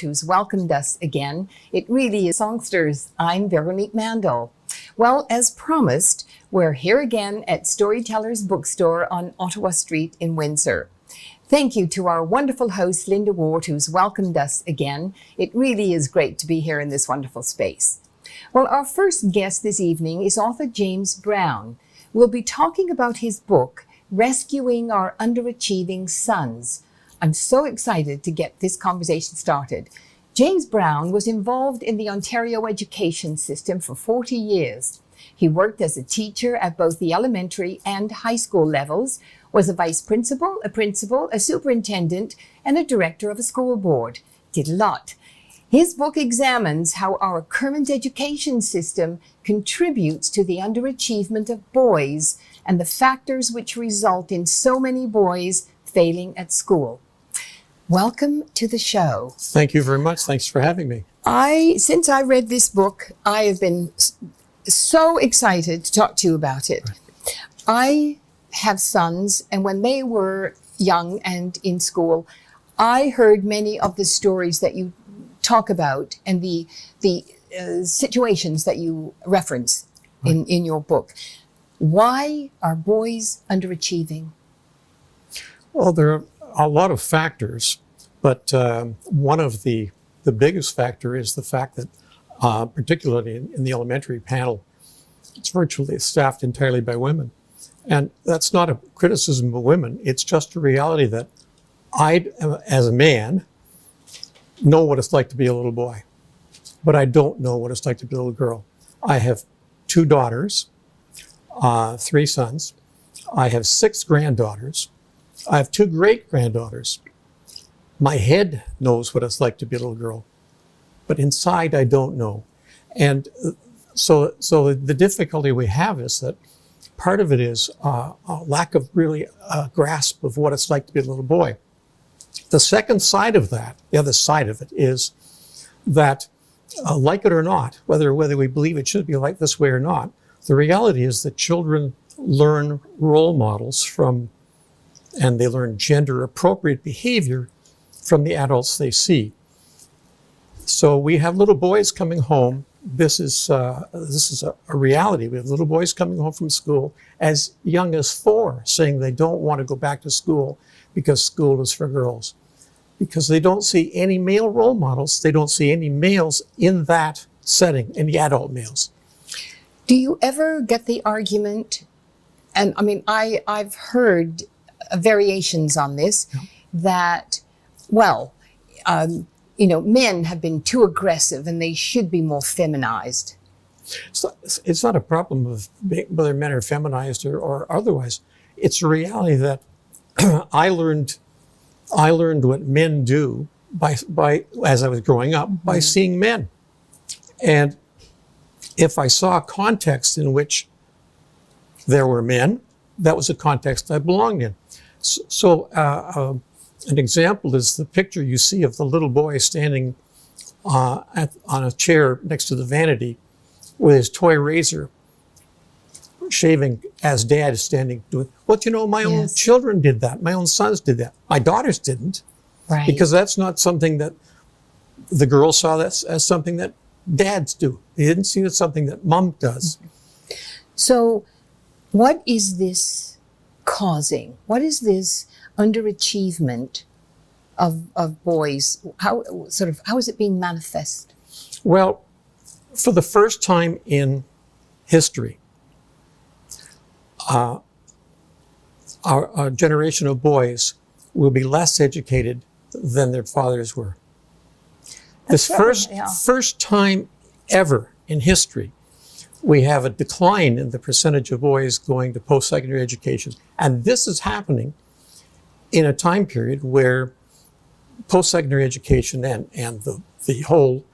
who's welcomed us again. It really is Songsters. I'm Veronique Mandel. Well, as promised, we're here again at Storytellers Bookstore on Ottawa Street in Windsor. Thank you to our wonderful host, Linda Ward, who's welcomed us again. It really is great to be here in this wonderful space. Well, our first guest this evening is author James Brown. We'll be talking about his book, Rescuing Our Underachieving Sons. I'm so excited to get this conversation started. James Brown was involved in the Ontario education system for 40 years. He worked as a teacher at both the elementary and high school levels, was a vice principal, a superintendent, and a director of a school board. Did a lot. His book examines how our current education system contributes to the underachievement of boys and the factors which result in so many boys failing at school. Welcome to the show. Thank you very much. Thanks for having me. Since I read this book, I have been so excited to talk to you about it. I have sons, and when they were young and in school, I heard many of the stories that you talk about and the situations that you reference in your book. Why are boys underachieving? Well, there are a lot of factors, but one of the biggest factor is the fact that, particularly in the elementary panel, it's virtually staffed entirely by women. And that's not a criticism of women. It's just a reality that I, as a man, know what it's like to be a little boy, but I don't know what it's like to be a little girl. I have 2 daughters, 3 sons. I have 6 granddaughters. I have 2 great-granddaughters. My head knows what it's like to be a little girl, but inside I don't know. And so the difficulty we have is that part of it is a lack of really grasp of what it's like to be a little boy. The second side of that, the other side of it, is that, like it or not, whether we believe it should be like this way or not, the reality is that children learn role models from, and they learn gender-appropriate behavior from the adults they see. So we have little boys coming home. This is a reality. We have little boys coming home from school as young as 4 saying they don't want to go back to school because school is for girls. Because they don't see any male role models. They don't see any males in that setting, any adult males. Do you ever get the argument, and I mean, I've heard variations on this, that, well, men have been too aggressive and they should be more feminized? It's not a problem of whether men are feminized or otherwise. It's a reality that I learned what men do by as I was growing up, by seeing men. And if I saw a context in which there were men, that was a context I belonged in. So an example is the picture you see of the little boy standing on a chair next to the vanity with his toy razor, shaving as dad is standing doing. Well, my own children did that. My own sons did that. My daughters didn't. Right. Because that's not something that the girls saw as something that dads do. They didn't see it as something that mom does. So what is this causing? What is this underachievement of boys? How is it being manifest? Well, for the first time in history, our generation of boys will be less educated than their fathers were. This first time ever in history, we have a decline in the percentage of boys going to post-secondary education. And this is happening in a time period where post-secondary education and the whole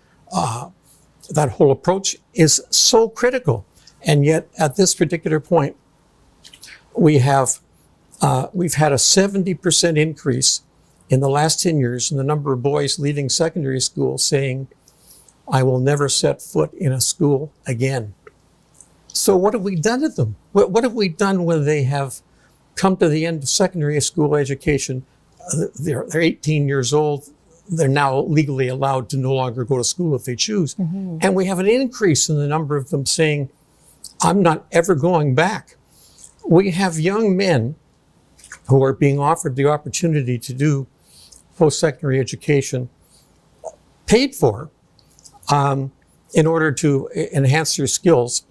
that whole approach is so critical. And yet at this particular point, we've had a 70% increase in the last 10 years in the number of boys leaving secondary school saying, I will never set foot in a school again. So what have we done to them? What have we done when they have come to the end of secondary school education? They're 18 years old. they're now legally allowed to no longer go to school if they choose. And we have an increase in the number of them saying, I'm not ever going back. We have young men who are being offered the opportunity to do post-secondary education paid for in order to enhance their skills.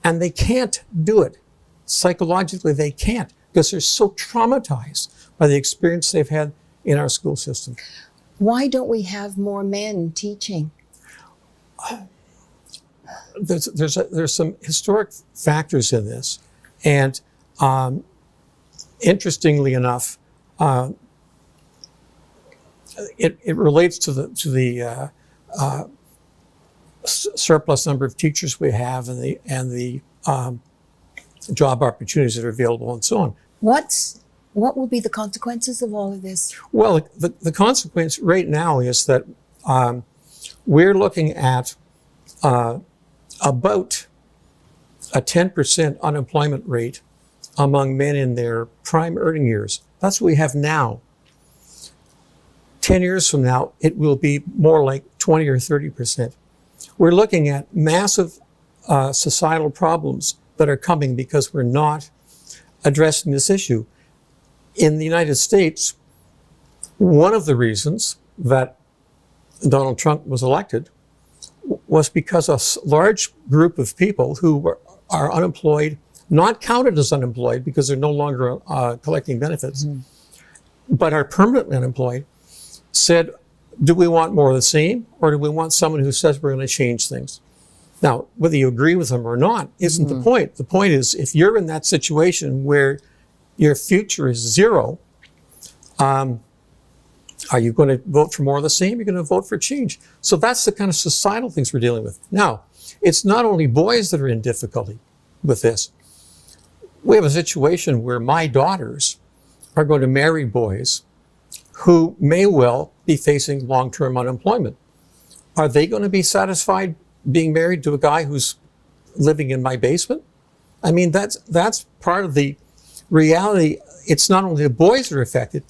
And they can't do it. Psychologically, they can't because they're so traumatized by the experience they've had in our school system. Why don't we have more men teaching? There's some historic factors in this. And interestingly enough, it relates to the surplus number of teachers we have and the job opportunities that are available and so on. What will be the consequences of all of this? Well, the consequence right now is that we're looking at about a 10% unemployment rate among men in their prime earning years. That's what we have now. 10 years from now, it will be more like 20 or 30%. We're looking at massive societal problems that are coming because we're not addressing this issue. In the United States, one of the reasons that Donald Trump was elected was because a large group of people who are unemployed, not counted as unemployed because they're no longer collecting benefits, but are permanently unemployed, said, do we want more of the same, or do we want someone who says we're going to change things? Now, whether you agree with them or not isn't the point. The point is, if you're in that situation where your future is zero, are you going to vote for more of the same? You're going to vote for change. So that's the kind of societal things we're dealing with. Now, it's not only boys that are in difficulty with this. We have a situation where my daughters are going to marry boys who may well be facing long-term unemployment. Are they going to be satisfied being married to a guy who's living in my basement? I mean, that's part of the reality. It's not only the boys that are affected,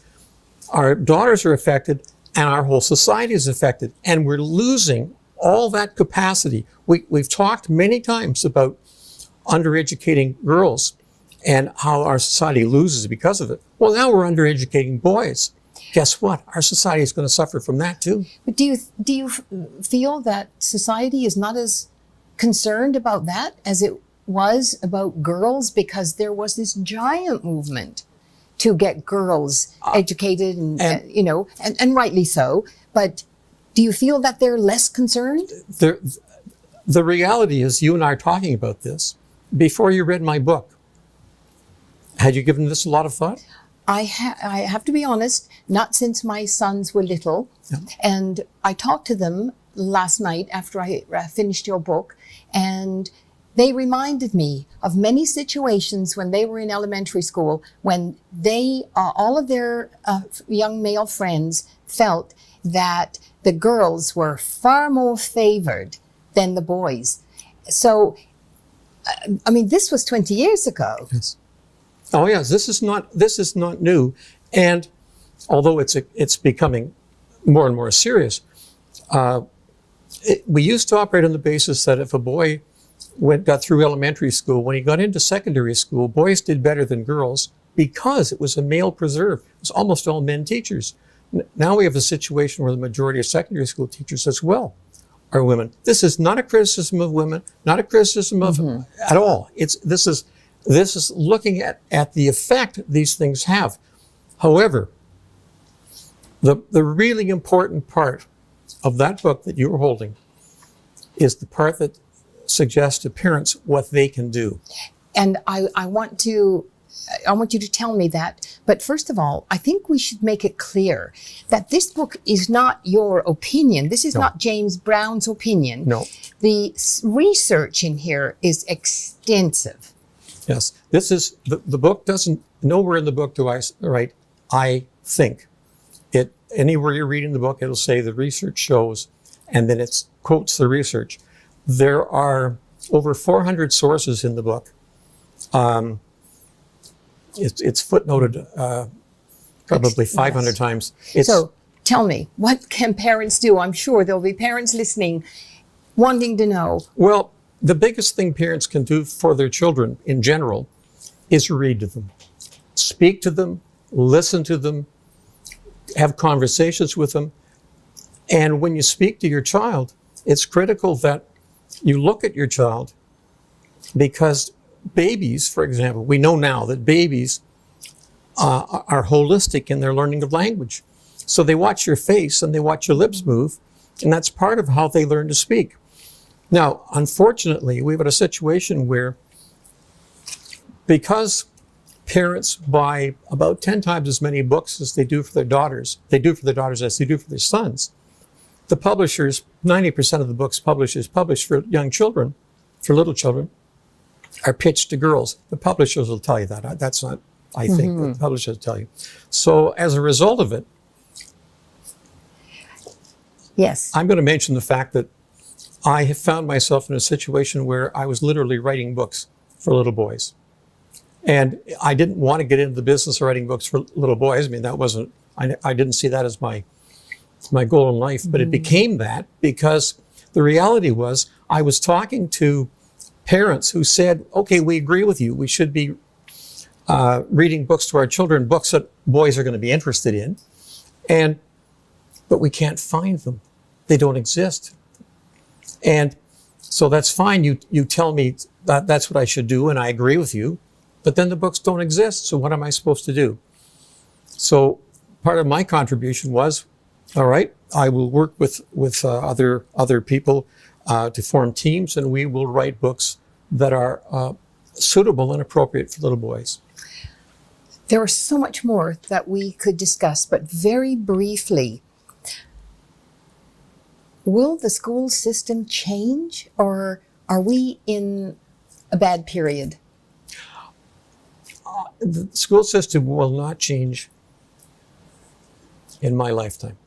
our daughters are affected, and our whole society is affected. And we're losing all that capacity. We've talked many times about undereducating girls and how our society loses because of it. Well, now we're undereducating boys. Guess what? Our society is going to suffer from that too. But do you feel that society is not as concerned about that as it was about girls? Because there was this giant movement to get girls educated and rightly so. But do you feel that they're less concerned? The reality is, you and I are talking about this before you read my book. Had you given this a lot of thought? I have to be honest, not since my sons were little. Yeah. And I talked to them last night after I finished your book, and they reminded me of many situations when they were in elementary school when they, all of their young male friends felt that the girls were far more favored than the boys. So, I mean, this was 20 years ago. Yes. Oh yes, this is not new, and although it's becoming more and more serious, we used to operate on the basis that if a boy got through elementary school, when he got into secondary school, boys did better than girls because it was a male preserve. It was almost all men teachers. Now we have a situation where the majority of secondary school teachers as well are women. This is not a criticism of women, not a criticism of at all. This is looking at the effect these things have. However, the really important part of that book that you're holding is the part that suggests to parents what they can do. And I want you to tell me that. But first of all, I think we should make it clear that this book is not your opinion. This is not James Brown's opinion. No. The research in here is extensive. Yes, this is, the book doesn't, nowhere in the book do I write, I think. Anywhere you're reading the book, it'll say the research shows, and then it quotes the research. There are over 400 sources in the book. It's footnoted probably 500 times. Tell me, what can parents do? I'm sure there'll be parents listening wanting to know. Well, the biggest thing parents can do for their children in general is read to them, speak to them, listen to them, have conversations with them. And when you speak to your child, it's critical that you look at your child, because babies, for example, we know now that babies are holistic in their learning of language. So they watch your face and they watch your lips move, and that's part of how they learn to speak. Now, unfortunately, we've got a situation where, because parents buy about 10 times as many books as they do for their daughters as they do for their sons, the publishers, 90% of the books publishers publish for young children, for little children, are pitched to girls. The publishers will tell you that. That's not, I think, the publishers will tell you. So as a result of it, yes, I'm going to mention the fact that I have found myself in a situation where I was literally writing books for little boys. And I didn't want to get into the business of writing books for little boys. I mean, that wasn't, I didn't see that as my goal in life, but it became that because the reality was I was talking to parents who said, okay, we agree with you. We should be reading books to our children, books that boys are going to be interested in. But we can't find them. They don't exist. And so that's fine. You tell me that that's what I should do, and I agree with you. But then the books don't exist. So what am I supposed to do? So part of my contribution was, all right, I will work with other people to form teams, and we will write books that are suitable and appropriate for little boys. There is so much more that we could discuss, but very briefly, will the school system change, or are we in a bad period? The school system will not change in my lifetime.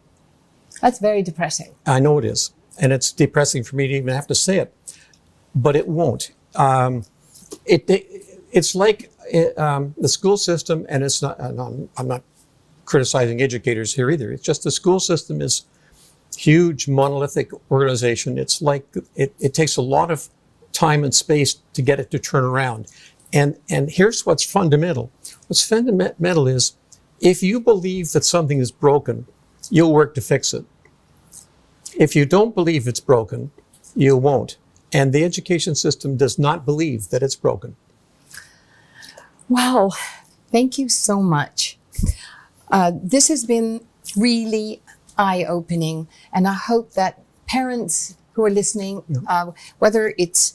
That's very depressing. I know it is. And it's depressing for me to even have to say it. But it won't. It's like the school system, and it's not, I'm not criticizing educators here either. It's just the school system is huge, monolithic organization. It's like, it takes a lot of time and space to get it to turn around. And here's what's fundamental. What's fundamental is, if you believe that something is broken, you'll work to fix it. If you don't believe it's broken, you won't. And the education system does not believe that it's broken. Wow, thank you so much. This has been really eye-opening, and I hope that parents who are listening, whether it's,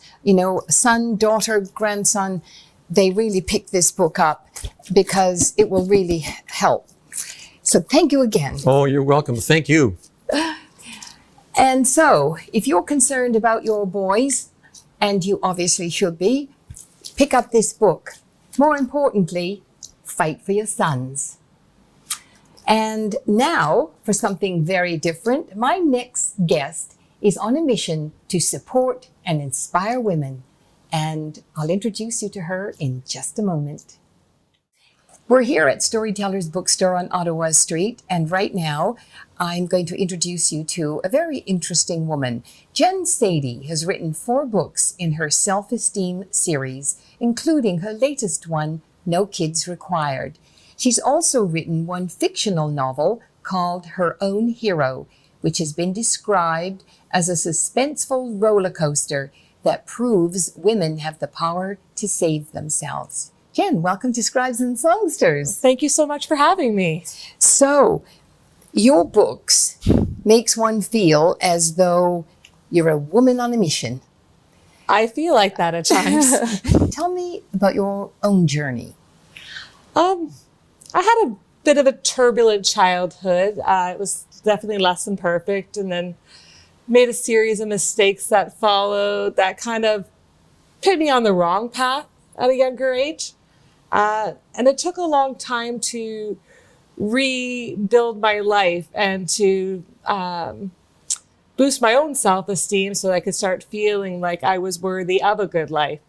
son, daughter, grandson, they really pick this book up, because it will really help. So thank you again. Oh, you're welcome. Thank you. And so, if you're concerned about your boys, and you obviously should be, pick up this book. More importantly, fight for your sons. And now, for something very different, my next guest is on a mission to support and inspire women. And I'll introduce you to her in just a moment. We're here at Storytellers Bookstore on Ottawa Street, and right now I'm going to introduce you to a very interesting woman. Jenn Sadai has written 4 books in her self-esteem series, including her latest one, No Kids Required. She's also written one fictional novel called Her Own Hero, which has been described as a suspenseful roller coaster that proves women have the power to save themselves. Jenn, welcome to Scribes and Songsters. Thank you so much for having me. So, your books makes one feel as though you're a woman on a mission. I feel like that at times. Tell me about your own journey. I had a bit of a turbulent childhood. It was definitely less than perfect, and then made a series of mistakes that followed that kind of put me on the wrong path at a younger age. And it took a long time to rebuild my life and to boost my own self-esteem so I could start feeling like I was worthy of a good life.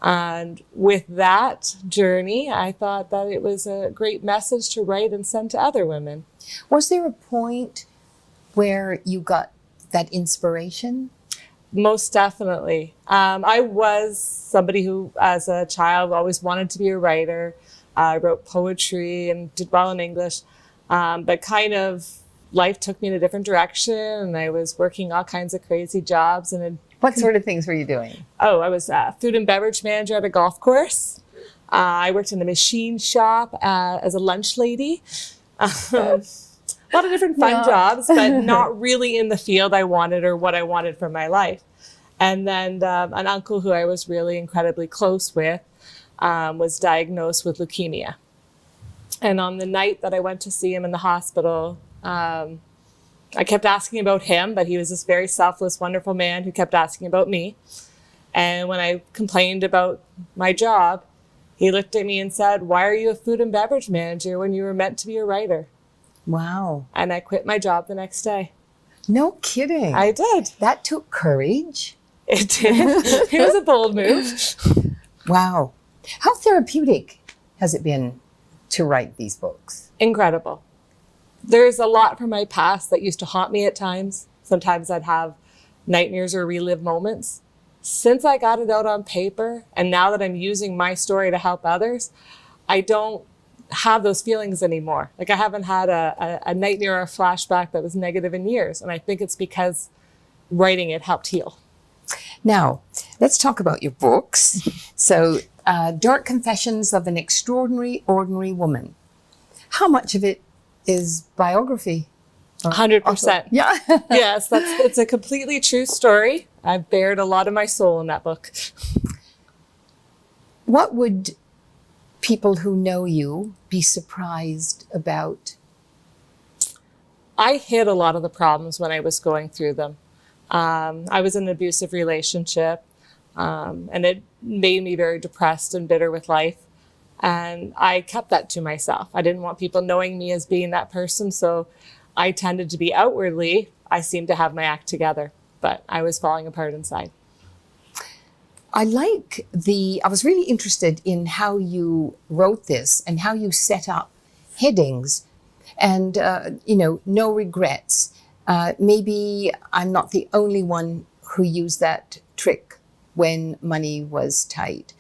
And with that journey, I thought that it was a great message to write and send to other women. Was there a point where you got that inspiration? Most definitely. I was somebody who, as a child, always wanted to be a writer. I wrote poetry and did well in English, but kind of life took me in a different direction, and I was working all kinds of crazy jobs. And What sort of things were you doing? I was a food and beverage manager at a golf course. I worked in a machine shop as a lunch lady. A lot of different fun jobs, but not really in the field I wanted or what I wanted for my life. And then an uncle who I was really incredibly close with was diagnosed with leukemia. And on the night that I went to see him in the hospital, I kept asking about him, but he was this very selfless, wonderful man who kept asking about me. And when I complained about my job, he looked at me and said, "Why are you a food and beverage manager when you were meant to be a writer?" Wow. And I quit my job the next day. No kidding. I did. That took courage. It did. It was a bold move. Wow. How therapeutic has it been to write these books? Incredible. There's a lot from my past that used to haunt me at times. Sometimes I'd have nightmares or relive moments. Since I got it out on paper, and now that I'm using my story to help others, I don't have those feelings anymore. Like I haven't had a nightmare or a flashback that was negative in years. And I think it's because writing it helped heal. Now, let's talk about your books. So, Dark Confessions of an Extraordinary Ordinary Woman. How much of it is biography? 100%. Yeah. Yes, it's a completely true story. I've bared a lot of my soul in that book. What would people who know you be surprised about? I hid a lot of the problems when I was going through them. I was in an abusive relationship, and it made me very depressed and bitter with life. And I kept that to myself. I didn't want people knowing me as being that person, so I tended to be outwardly, I seemed to have my act together, but I was falling apart inside. I was really interested in how you wrote this and how you set up headings and, no regrets. Maybe I'm not the only one who used that trick when money was tight.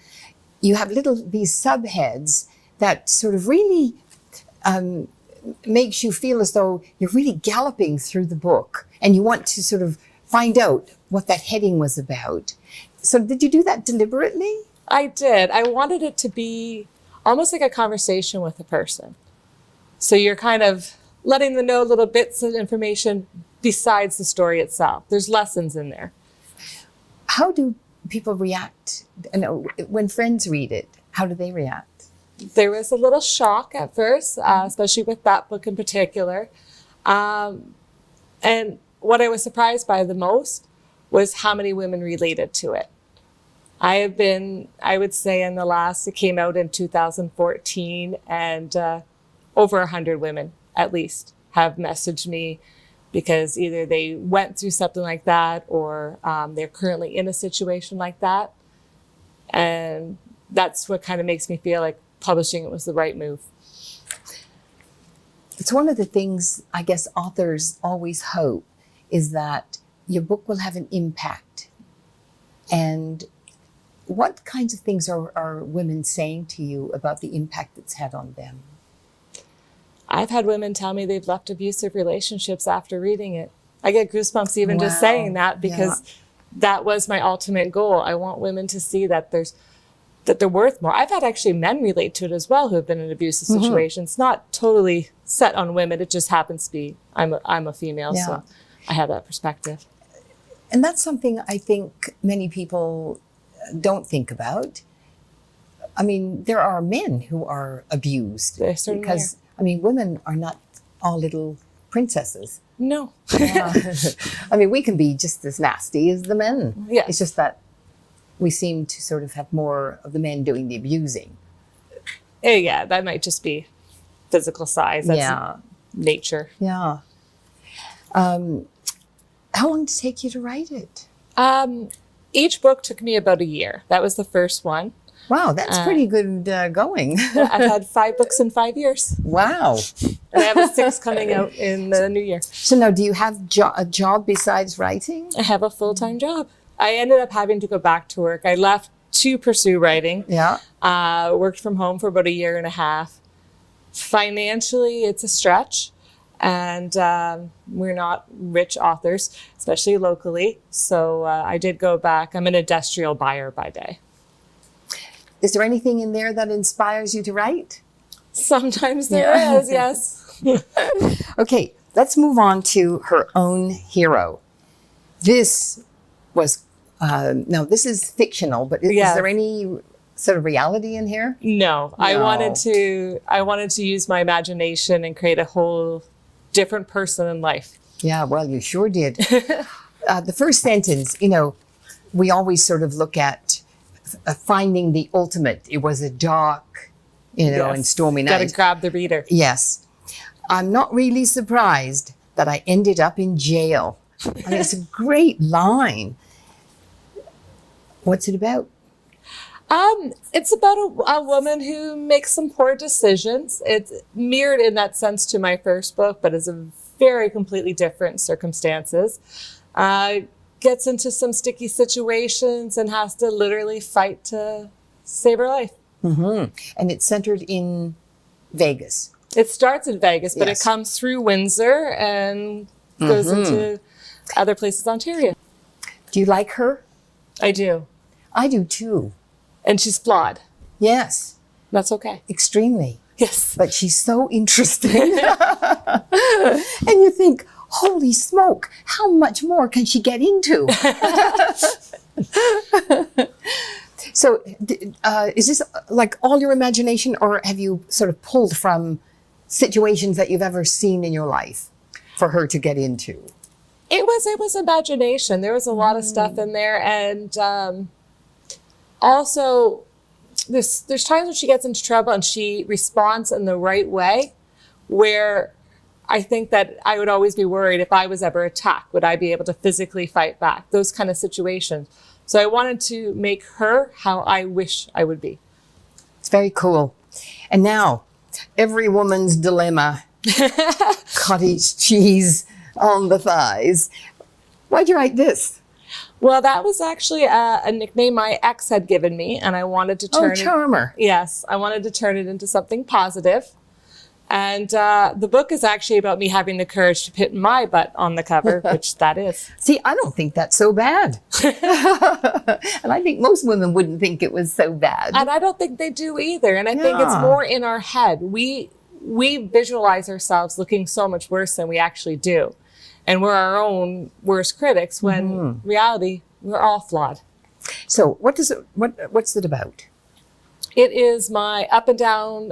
You have these subheads that sort of really makes you feel as though you're really galloping through the book and you want to sort of find out what that heading was about. So did you do that deliberately? I did. I wanted it to be almost like a conversation with a person. So you're kind of letting them know little bits of information besides the story itself. There's lessons in there. How do people react? When friends read it, how do they react? There was a little shock at first, especially with that book in particular. And what I was surprised by the most was how many women related to it. I would say it came out in 2014, and over 100 women at least have messaged me because either they went through something like that or they're currently in a situation like that. And that's what kind of makes me feel like publishing it was the right move. It's one of the things I guess authors always hope is that your book will have an impact. And what kinds of things are women saying to you about the impact it's had on them? I've had women tell me they've left abusive relationships after reading it. I get goosebumps even just saying that because that was my ultimate goal. I want women to see that they're worth more. I've had actually men relate to it as well who have been in abusive situations. Not totally set on women. It just happens to be I'm a female, so I have that perspective. And that's something I think many people don't think about. I mean, there are men who are abused because, women are not all little princesses. No. We can be just as nasty as the men. Yeah. It's just that we seem to sort of have more of the men doing the abusing. Yeah, that might just be physical size. That's nature. Yeah. How long did it take you to write it? Each book took me about a year. That was the first one. Wow, that's pretty good going. I've had 5 books in 5 years. Wow. And I have a 6th coming out in the new year. So now, do you have a job besides writing? I have a full-time job. I ended up having to go back to work. I left to pursue writing. Yeah. Worked from home for about a year and a half. Financially, it's a stretch. And we're not rich authors, especially locally. So I did go back. I'm an industrial buyer by day. Is there anything in there that inspires you to write? Sometimes there is, yes. Okay, let's move on to her own hero. This was, now this is fictional, but is there any sort of reality in here? No, I wanted to use my imagination and create a whole different person in life. Yeah, well, you sure did. The first sentence, we always sort of look at finding the ultimate. It was a dark, and stormy night. Got to grab the reader. Yes. I'm not really surprised that I ended up in jail. I mean, it's a great line. What's it about? It's about a woman who makes some poor decisions. It's mirrored in that sense to my first book, but is a very completely different circumstances. Gets into some sticky situations and has to literally fight to save her life. Mm-hmm. And it's centered in Vegas. It starts in Vegas, but Yes. it comes through Windsor and goes into other places in Ontario. Do you like her? I do. I do too. And she's flawed. Yes, That's okay. extremely. Yes. But she's so interesting. And you think, holy smoke, how much more can she get into? So is this like all your imagination, or have you sort of pulled from situations that you've ever seen in your life for her to get into? It was imagination. There was a lot of stuff in there. And also, there's times when she gets into trouble and she responds in the right way, where I think that I would always be worried if I was ever attacked, would I be able to physically fight back? Those kind of situations. So I wanted to make her how I wish I would be. It's very cool. And now, every woman's dilemma, cottage cheese on the thighs. Why'd you write this? Well, that was actually a nickname my ex had given me, and I wanted to turn Charmer. Yes, I wanted to turn it into something positive. And the book is actually about me having the courage to put my butt on the cover, which that is. See, I don't think that's so bad. And I think most women wouldn't think it was so bad. And I don't think they do either. And I think it's more in our head. We visualize ourselves looking so much worse than we actually do. And we're our own worst critics when in reality, we're all flawed. So what's it about? It is my up and down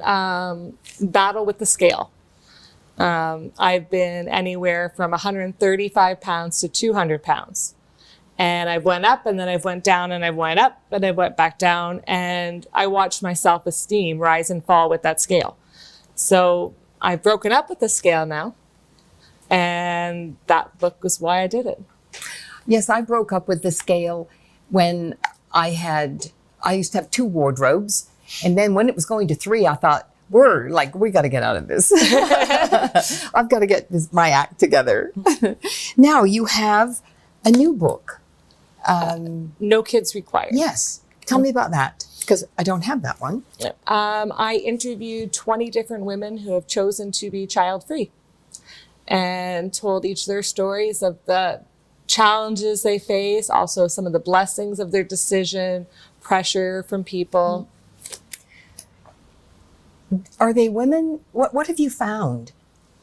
battle with the scale. I've been anywhere from 135 pounds to 200 pounds. And I went up and then I went down and I went up and I went back down. And I watched my self-esteem rise and fall with that scale. So I've broken up with the scale now. And that book was why I did it. Yes, I broke up with the scale when I used to have 2 wardrobes. And then when it was going to 3, I thought, we got to get out of this. I've got to get my act together. Now you have a new book. No Kids Required. Yes. Tell me about that, because I don't have that one. I interviewed 20 different women who have chosen to be child-free and told each their stories of the challenges they face, also some of the blessings of their decision, pressure from people. Are they women? What have you found?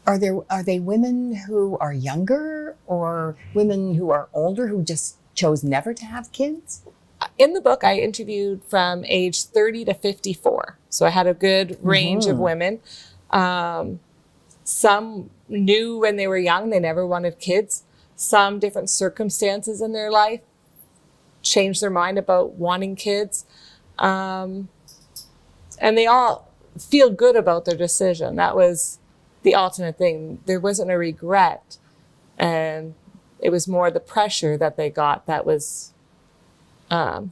Are they women who are younger or women who are older who just chose never to have kids? In the book, I interviewed from age 30 to 54. So I had a good range of women. Some knew when they were young, they never wanted kids. Some different circumstances in their life changed their mind about wanting kids. And they all feel good about their decision. That was the ultimate thing. There wasn't a regret. And it was more the pressure that they got that was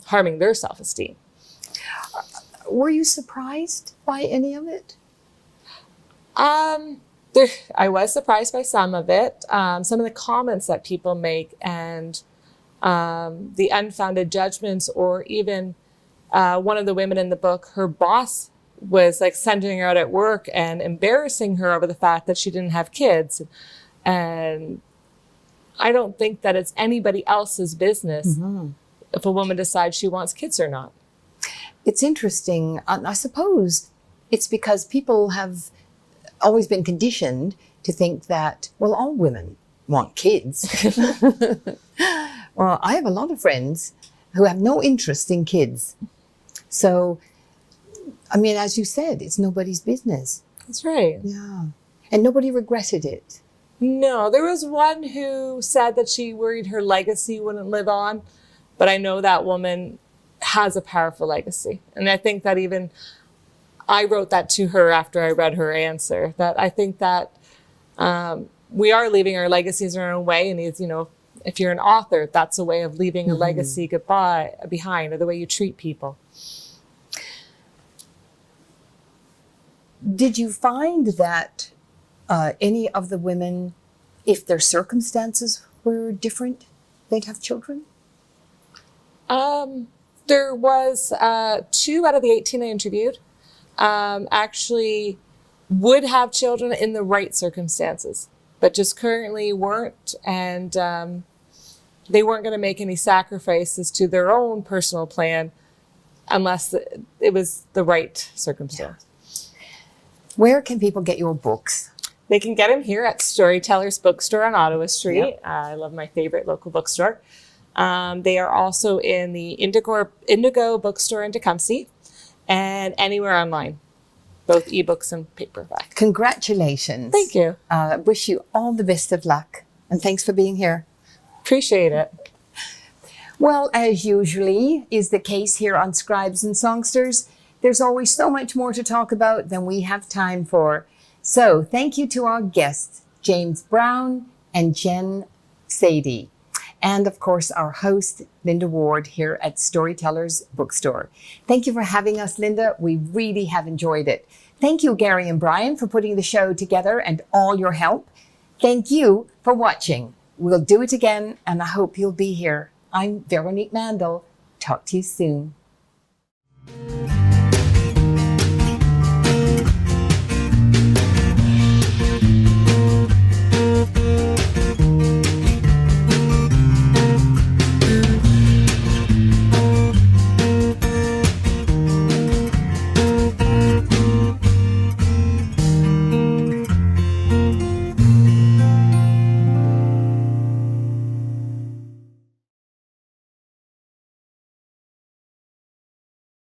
harming their self-esteem. Were you surprised by any of it? I was surprised by some of it. Some of the comments that people make and the unfounded judgments, or even one of the women in the book, her boss was like sending her out at work and embarrassing her over the fact that she didn't have kids. And I don't think that it's anybody else's business if a woman decides she wants kids or not. It's interesting. I suppose it's because people have always been conditioned to think that, well, all women want kids. Well, I have a lot of friends who have no interest in kids. So, I mean, as you said, it's nobody's business. That's right. Yeah. And nobody regretted it. No, there was one who said that she worried her legacy wouldn't live on, but I know that woman has a powerful legacy. And I think that even I wrote that to her after I read her answer, that I think that we are leaving our legacies in our own way. And it's, you know, if you're an author, that's a way of leaving a legacy behind, or the way you treat people. Did you find that any of the women, if their circumstances were different, they'd have children? There was 2 out of the 18 I interviewed actually would have children in the right circumstances, but just currently weren't. And they weren't going to make any sacrifices to their own personal plan unless it was the right circumstance. Yeah. Where can people get your books? They can get them here at Storytellers Bookstore on Ottawa Street. Yep. I love my favorite local bookstore. They are also in the Indigo Bookstore in Tecumseh, and anywhere online, both ebooks and paperback. Congratulations. Thank you. Wish you all the best of luck, and thanks for being here. Appreciate it. Well, as usually is the case here on Scribes and Songsters, there's always so much more to talk about than we have time for. So thank you to our guests, James Brown and Jenn Sadai. And of course, our host, Linda Ward, here at Storytellers Bookstore. Thank you for having us, Linda. We really have enjoyed it. Thank you, Gary and Brian, for putting the show together and all your help. Thank you for watching. We'll do it again, and I hope you'll be here. I'm Veronique Mandel. Talk to you soon.